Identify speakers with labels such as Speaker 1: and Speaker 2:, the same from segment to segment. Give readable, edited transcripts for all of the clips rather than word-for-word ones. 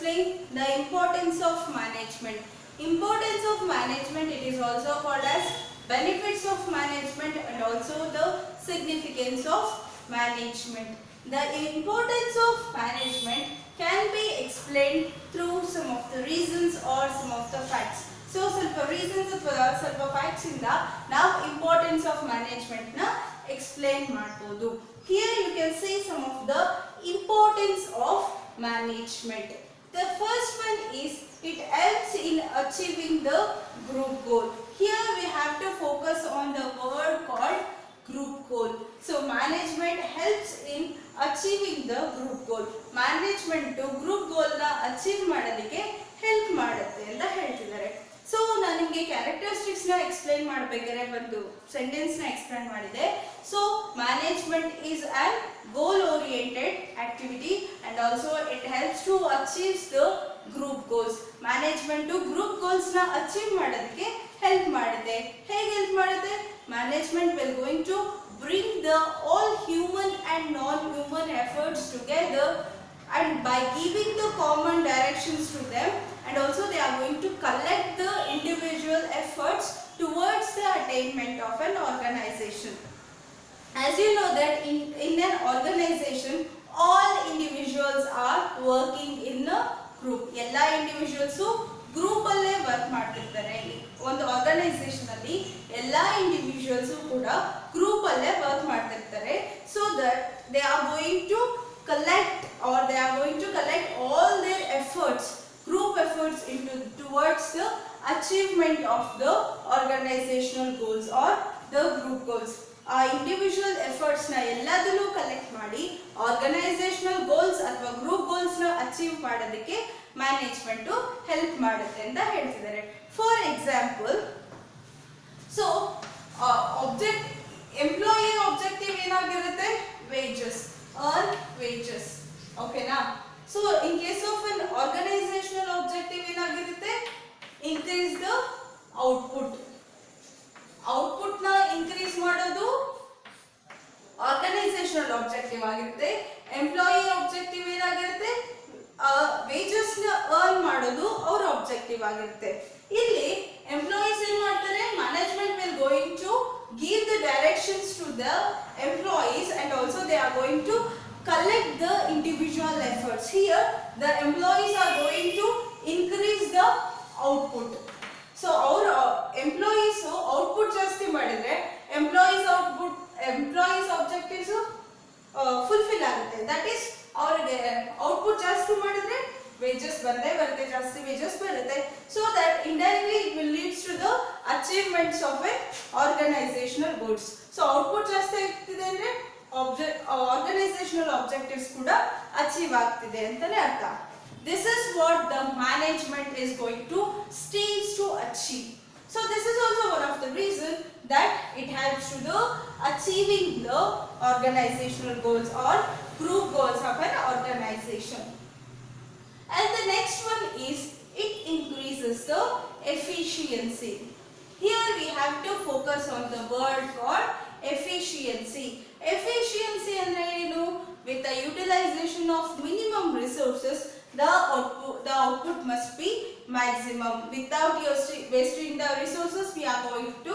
Speaker 1: explain the importance of management. Importance of management, it is also called as benefits of management and also the significance of management. The importance of management can be explained through some of the reasons or some of the facts. So, ಸ್ವಲ್ಪ reasons ಅಥವಾ ಸ್ವಲ್ಪ facts ಇಂದ ನಾವು importance of management ನ explain ಮಾಡಬಹುದು. Here you can see some of the importance of management. The first one is it helps in achieving the group goal. Here we have to focus on the word called group goal. So management helps in achieving the group goal. Management to group goal na achieve ಮಾಡೋದಕ್ಕೆ help ಮಾಡುತ್ತೆ ಅಂತ ಹೇಳ್ತಿದ್ದಾರೆ. So ನಾನು ನಿಮಗೆ characteristics ನ explain ಮಾಡಬೇಕಾದ್ರೆ ಒಂದು sentence ನ ಎಕ್ಸ್ಪ್ಲೈನ್ ಮಾಡಿದೆ. So management is an goal oriented activity and also it helps to achieve the group goals. Management to group goals na achieve ಮಾಡೋದಕ್ಕೆ help ಮಾಡುತ್ತೆ. ಹೇಗೆ help ಮಾಡುತ್ತೆ? Management will going to bring the all human and non-human efforts together and by giving the common directions to them, and also they are going to collect the individual efforts towards the attainment of an organization. As you know that in an organization all individuals are working in a group. Ella individuals group alle work ಮಾಡ್ತಿರ್ತಾರೆ. ಒಂದು organisation ಅಲ್ಲಿ ಎಲ್ಲಾ individuals ಕೂಡ group ಅಲ್ಲೇ work ಮಾಡ್ತಿರ್ತಾರೆ. So that they are going to collect or they are going to collect all their efforts, group efforts into towards the achievement of the organizational goals or the group goals. ಆ individual efforts ನ ಎಲ್ಲದನ್ನು collect ಮಾಡಿ organisational goals ಅಥವಾ group goals ನ achieve ಮಾಡೋದಕ್ಕೆ management help ಮಾಡುತ್ತೆ ಅಂತ ಹೇಳ್ತಿದ್ದಾರೆ. For example, so object employee objective ಏನಾಗಿರುತ್ತೆ? Wages, earn wages. ಓಕೆನಾ? So in case of an organisational objective ಏನಾಗಿರುತ್ತೆ? Increase the output. ಔಟ್ಪುಟ್ ನ ಇನ್ಕ್ರೀಸ್ ಮಾಡೋದು ಆರ್ಗನೈಸೇಷನಲ್ ಆಬ್ಜೆಕ್ಟಿವ್ ಆಗಿರುತ್ತೆ. ಎಂಪ್ಲಾಯಿ ಆಬ್ಜೆಕ್ಟಿವ್ ಏನಾಗಿರುತ್ತೆ? ವೇಜಸ್ ನ ಅರ್ನ್ ಮಾಡೋದು ಅವರ ಆಬ್ಜೆಕ್ಟಿವ್ ಆಗಿರುತ್ತೆ. ಇಲ್ಲಿ ಎಂಪ್ಲಾಯೀಸ್ ಏನ್ ಮಾಡ್ತಾರೆ? Management will going to give the directions to the employees and also they are going to collect the individual efforts. Here the employees are going to increase the output. So our employees output ಜಾಸ್ತಿ ಮಾಡಿದ್ರೆ employees objectives fulfill ಆಗುತ್ತೆ. That is ಅವರಿಗೆ output ಜಾಸ್ತಿ ಮಾಡಿದ್ರೆ wages ಬಂದೇ ಬರುತ್ತೆ, ಜಾಸ್ತಿ wages ಬರುತ್ತೆ. So that indirectly it will leads to the achievements of a organizational goals. So output ಜಾಸ್ತಿ ಆಗ್ತಿದೆ ಅಂದ್ರೆ organizational objectives ಕೂಡ ಅಚೀವ್ ಆಗ್ತಿದೆ ಅಂತಾನೆ ಅರ್ಥ. This is what the management is going to strive to achieve. So this is also one of the reasons that it helps to the achieving the organizational goals or group goals of an organization. And the next one is it increases the efficiency. Here we have to focus on the word called efficiency. Efficiency ಅಂದ್ರೆ ಏನು? With the utilization of minimum resources, the output must be maximum. Without wasting the resources, we are going to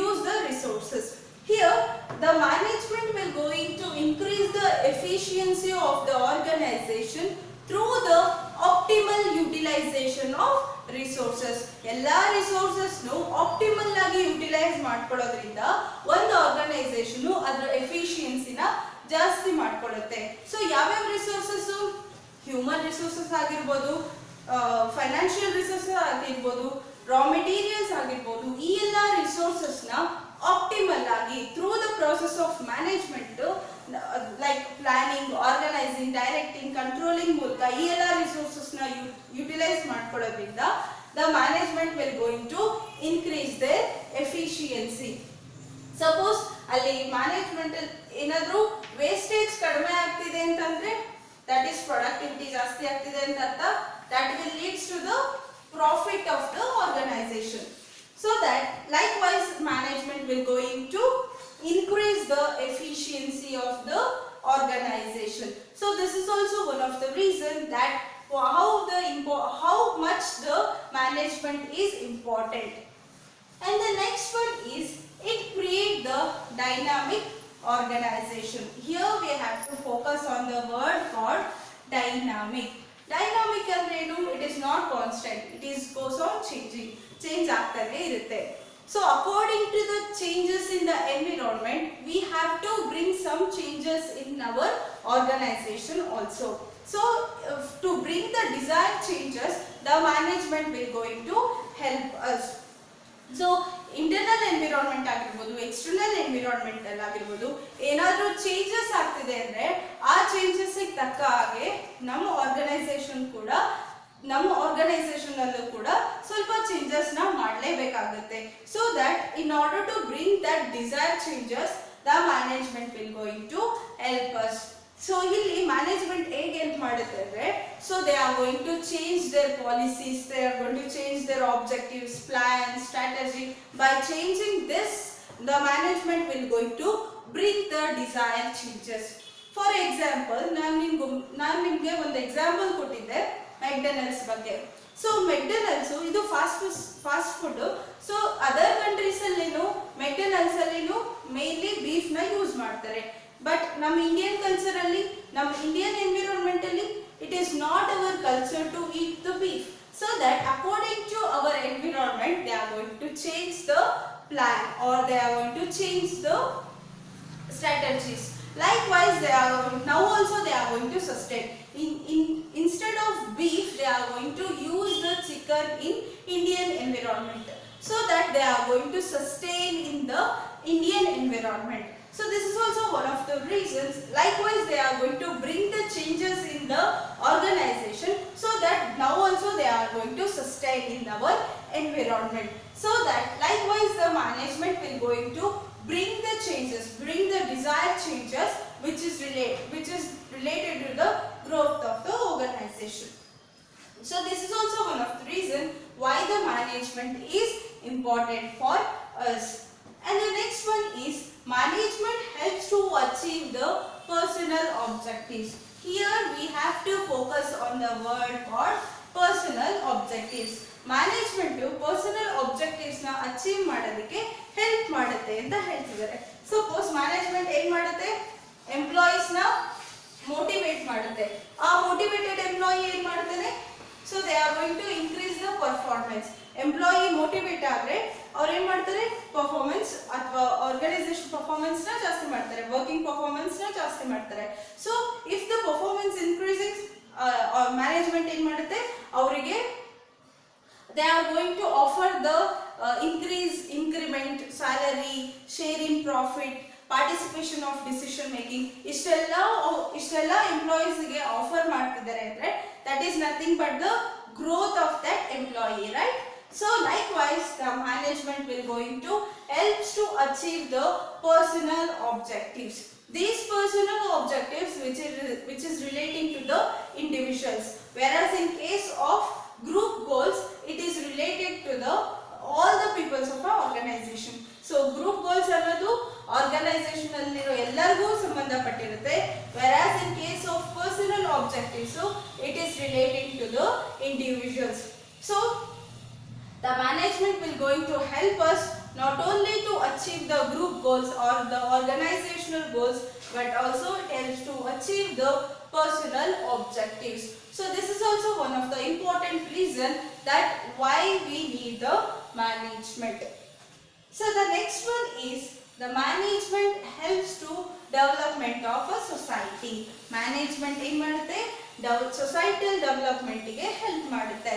Speaker 1: use the resources. Here, the management will going to increase the efficiency of the organization through the optimal utilization of resources. ಎಲ್ಲಾ resources optimal ಆಗಿ utilise ಮಾಡ್ಕೊಳ್ಳೋದ್ರಿಂದ ಒಂದು organisation ಅದರ ಎಫಿಷಿಯನ್ಸಿನ ಜಾಸ್ತಿ ಮಾಡ್ಕೊಳ್ಳುತ್ತೆ. So ಯಾವ್ಯಾವ resources? Human resources ಆಗಿರ್ಬೋದು, financial resources ಆಗಿರ್ಬೋದು, raw materials ಆಗಿರ್ಬೋದು. ಈ ಎಲ್ಲ ರಿಸೋರ್ಸಸ್ ನ ಆಪ್ಟಿಮಲ್ ಆಗಿ through the process of management like planning, organizing, directing, controlling ಮೂಲಕ ಈ ಎಲ್ಲ ರಿಸೋರ್ಸಸ್ ನ ಯುಟಿಲೈಸ್ ಮಾಡ್ಕೊಳ್ಳೋದ್ರಿಂದ the management will going to increase their efficiency. Suppose ಅಲ್ಲಿ ಮ್ಯಾನೇಜ್ಮೆಂಟ್ ಏನಾದರೂ ವೇಸ್ಟೇಜ್ ಕಡಿಮೆ ಆಗ್ತಿದೆ ಅಂತಂದ್ರೆ that is productivity ಜಾಸ್ತಿ ಆಗ್ತಿದೆ ಅಂತ ಅರ್ಥ. that will leads to the profit of the organization. So that likewise management will going to increase the efficiency of the organization. So this is also one of the reason that how much the management is important. And the next one is it create the dynamic organization. Here we have to focus on the word called dynamic. Dynamic andrenu, it is not constant, it is goes on changing, change ಆಗ್ತಾನೆ ಇರುತ್ತೆ. So according to the changes in the environment, we have to bring some changes in our organization also. So to bring the desired changes, the management will going to help us. So internal environment ಆಗಿರ್ಬೋದು, external environment ಅಲ್ಲಿ ಆಗಿರ್ಬೋದು, ಏನಾದರೂ changes ಆಗ್ತಿದೆ ಅಂದ್ರೆ ಆ changes ತಕ್ಕ ಹಾಗೆ ನಮ್ಮ ಆರ್ಗನೈಸೇಷನ್ ಅಲ್ಲೂ ಕೂಡ ಸ್ವಲ್ಪ ಚೇಂಜಸ್ ನ ಮಾಡಲೇಬೇಕಾಗುತ್ತೆ. So that in order to bring that desired changes the management will going to help us. So ಇಲ್ಲಿ ಮ್ಯಾನೇಜ್ಮೆಂಟ್ ಹೇಗೆ ಹೆಲ್ಪ್ ಮಾಡುತ್ತೆ ಅಂದ್ರೆ, so they are going to change their policies, they are going to change their objectives, plan, strategy. By changing this the management will going to bring the desired changes. For example, ನಾನು ನಿಮಗೆ ಒಂದು example ಕೊಟ್ಟಿದ್ದೆ McDonald's ಬಗ್ಗೆ. So McDonald's ಇದು fast food. So other countries ಅಲ್ಲಿನೂ McDonald's ಅಲ್ಲಿನೂ mainly beef ನ use ಮಾಡ್ತಾರೆ. ಬಟ್ ನಮ್ಮ ಇಂಡಿಯನ್ ಕಲ್ಚರ್ ಅಲ್ಲಿ, ನಮ್ಮ ಇಂಡಿಯನ್ ಎನ್ವಿರಾನ್ಮೆಂಟ್ ಅಲ್ಲಿ, it is not our culture to eat the beef. So that according to our environment they are going to change the plan or they are going to change the strategies. Likewise, now also they are going to sustain. Instead of beef, they are going to use the chicken in Indian environment, so that they are going to sustain in the Indian environment. So this is also one of the reasons. Likewise, they are going to bring the changes in the organization, so that now also they are going to sustain in our environment. So that likewise the management will going to bring the changes, bring the desired changes which is related to the growth of the organization. So this is also one of the reason why the management is important for us. And the next one is management helps to achieve the personal objectives. Here we have to focus on the word called personal objectives. Management personal objectives ನ achieve ಮಾಡೋದಕ್ಕೆ help ಮಾಡುತ್ತೆ ಅಂತ ಹೇಳ್ತಿದ್ದಾರೆ. Suppose management ಏನ್ ಮಾಡುತ್ತೆ, employees ನ motivate ಮಾಡುತ್ತೆ. ಆ ಮೋಟಿವೇಟೆಡ್ ಎಂಪ್ಲಾಯಿ ಏನ್ ಮಾಡ್ತಾನೆ, so they are going to increase the performance. Employee motivate ಆದ್ರೆ ಅವ್ರು ಏನ್ ಮಾಡ್ತಾರೆ, ಪರ್ಫಾರ್ಮೆನ್ಸ್ ಅಥವಾ ಆರ್ಗನೈಸೇಷನ್ ಪರ್ಫಾರ್ಮೆನ್ಸ್ ನ ಜಾಸ್ತಿ ಮಾಡ್ತಾರೆ, ವರ್ಕಿಂಗ್ ಪರ್ಫಾರ್ಮೆನ್ಸ್ ನ ಜಾಸ್ತಿ ಮಾಡ್ತಾರೆ. So if the performance increasing, management ಏನ್ ಮಾಡುತ್ತೆ, ಅವರಿಗೆ they are going to offer the increment, salary, share in profit, participation of decision making. ಇಷ್ಟೆಲ್ಲ ಎಂಪ್ಲಾಯೀಸ್ ಗೆ ಆಫರ್ ಮಾಡ್ತಿದ್ದಾರೆ ಅಂದ್ರೆ that is nothing but the growth of that employee, right? So likewise the management will going to helps to achieve the personal objectives. These personal objectives which is relating to the individuals, whereas in case of group goals it is related to the all the peoples of our organization. So group goals ಅನ್ನೋದು organisation ಅಲ್ಲಿರೋ ಎಲ್ಲರಿಗೂ ಸಂಬಂಧಪಟ್ಟಿರುತ್ತೆ, whereas in case of personal objectives so it is relating to the individuals. So the management will going to help us not only to achieve the group goals or the organizational goals, but also it helps to achieve the personal objectives. So this is also one of the important reason that why we need the management. So the next one is the management helps to development of a society. Management ಏನು ಮಾಡುತ್ತೆ, societal development ಗೆ help ಮಾಡುತ್ತೆ.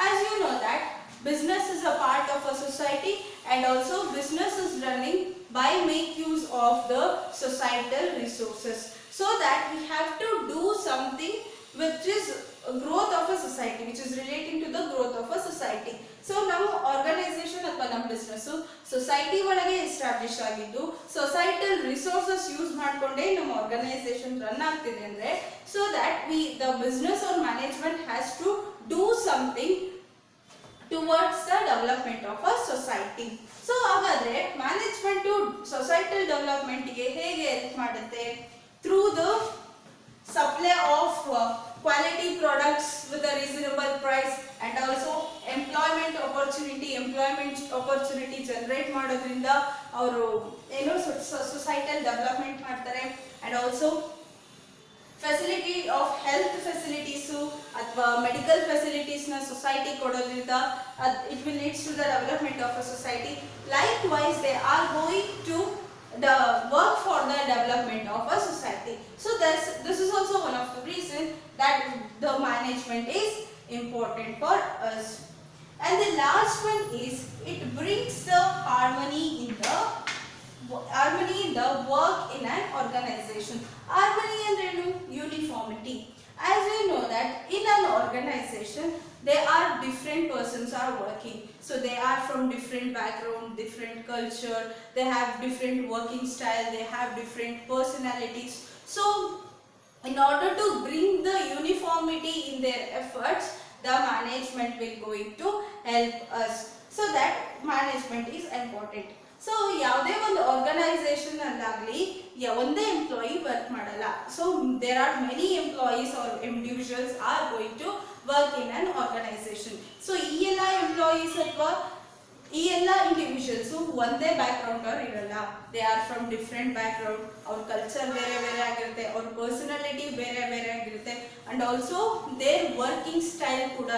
Speaker 1: As you know that business is a part of a society and also business is running by make use of the societal resources, so that we have to do something which is growth of a society, which is relating to the growth of a society. So ನಮ್ಮ organisation ಅಥವಾ ನಮ್ಮ business society ಒಳಗೆ establish ಆಗಿದ್ದು societal resources use ಮಾಡ್ಕೊಂಡೇ ನಮ್ಮ organisation run ಆಗ್ತಿದೆ ಅಂದ್ರೆ, so that the business or management has to do something towards the development of a society. So ಹಾಗಾದ್ರೆ ಮ್ಯಾನೇಜ್ಮೆಂಟ್ ಸೊಸೈಟಲ್ ಡೆವಲಪ್ಮೆಂಟ್ ಗೆ ಹೇಗೆ ಹೆಲ್ಪ್ ಮಾಡುತ್ತೆ? Through the supply of quality products with a reasonable price, and also employment opportunity generate ಮಾಡೋದ್ರಿಂದ ಅವರು ಏನೋ societal development ಮಾಡ್ತಾರೆ. and also facility of health facilities ಅಥವಾ medical ಫೆಸಿಲಿಟೀಸ್ನ ಸೊಸೈಟಿ ಕೊಡೋದ್ರಿಂದ it will leads to the development of a society. Likewise they are going to the work for the development of a society. So this is also one of the reason that the management is important for us. And the last one is it brings the harmony in the work in an organization. Harmony and uniformity. As we know that in an organization there are different persons are working, so they are from different background, different culture, they have different working style, they have different personalities. So in order to bring the uniformity in their efforts, the management will going to help us. So that management is important. So ಯಾವುದೇ ಒಂದು organisation ಅಲ್ಲಾಗಲಿ ಒಂದೇ employee work ಮಾಡಲ್ಲ. So there are many employees or individuals are going to work in an organisation. So ಈ ಎಲ್ಲ employees ಅಥವಾ ಈ ಎಲ್ಲ ಇಂಡಿವಿಜುವಲ್ಸು ಒಂದೇ ಬ್ಯಾಕ್ಗ್ರೌಂಡ್ ಅವ್ರು ಇರಲ್ಲ. They are from different background. ಅವ್ರ ಕಲ್ಚರ್ ಬೇರೆ ಬೇರೆ ಆಗಿರುತ್ತೆ, ಅವ್ರ ಪರ್ಸನಾಲಿಟಿ ಬೇರೆ ಬೇರೆ ಆಗಿರುತ್ತೆ, and also their working style ಕೂಡ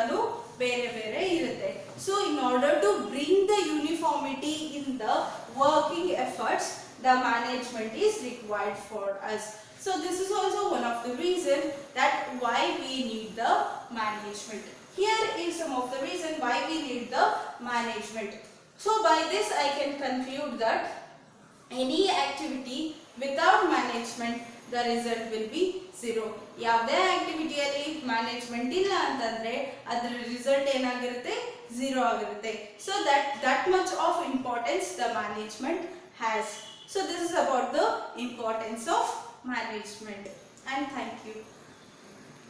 Speaker 1: ಬೇರೆ ಬೇರೆ ಇರುತ್ತೆ. So in order to bring the uniformity in the working efforts, the management is required for us. So this is also one of the reason that why we need the management. Here is some of the reason why we need the management. So by this I can conclude that any activity without management the result will be zero. ಯಾವುದೇ ಆಕ್ಟಿವಿಟಿಯಲ್ಲಿ management ಇಲ್ಲ ಅಂತಂದ್ರೆ ಅದರ result ಏನಾಗಿರುತ್ತೆ, zero ಆಗಿರುತ್ತೆ. So that much of importance the management has. So this is about the importance of management, and thank you.